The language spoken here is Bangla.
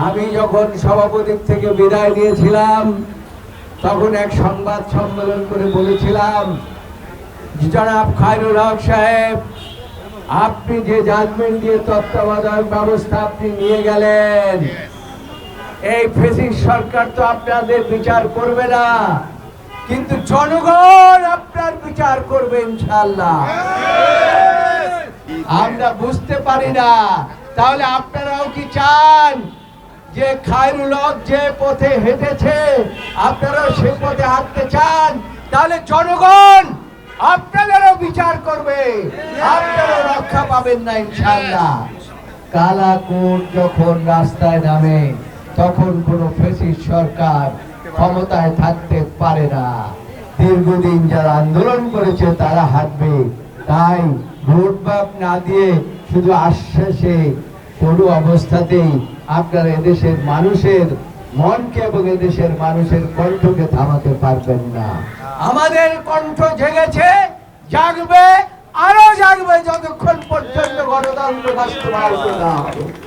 আমি যখন সভাপতি থেকে বিদায় নিয়েছিলাম তখন এক সংবাদ সম্মেলন করে বলেছিলাম, জনাব খায়রুল হক সাহেব, আপনি যে জাজমেন্ট দিয়ে তত্ত্বাবধায়ক ব্যবস্থা আপনি নিয়ে গেলেন, এই ফ্যাসিস্ট সরকার তো আপনাদের বিচার করবে না, কিন্তু জনগণ আপনার বিচার করবে ইনশাআল্লাহ। আমরা বুঝতে পারি না, তাহলে আপনারাও কি চান যে খায়রুল হক যে পথে হেঁটেছে আপনারাও সে পথে হাঁটতে চান? তাহলে জনগণ আপনাদেরও বিচার করবে, আপনারাও রক্ষা পাবেন না ইনশাআল্লাহ। কালা কোট যখন রাস্তায় নামে তখন কোন ফ্যাসিস্ট সরকার ক্ষমতায় থাকতে পারে না। দীর্ঘদিন যারা আন্দোলন করেছে তারা হাঁটবে। তাই ভোট বাপ না দিয়ে শুধু আশ্বাসে কোনো অবস্থাতেই আপনারা এদেশের মানুষের মনকে এবং এদেশের মানুষের কণ্ঠকে থামাতে পারবেন না। আমাদের কণ্ঠ জেগেছে, জাগবে, আরো জাগবে যতক্ষণ পর্যন্ত গণতন্ত্র বাস্তবায়িত না হবে।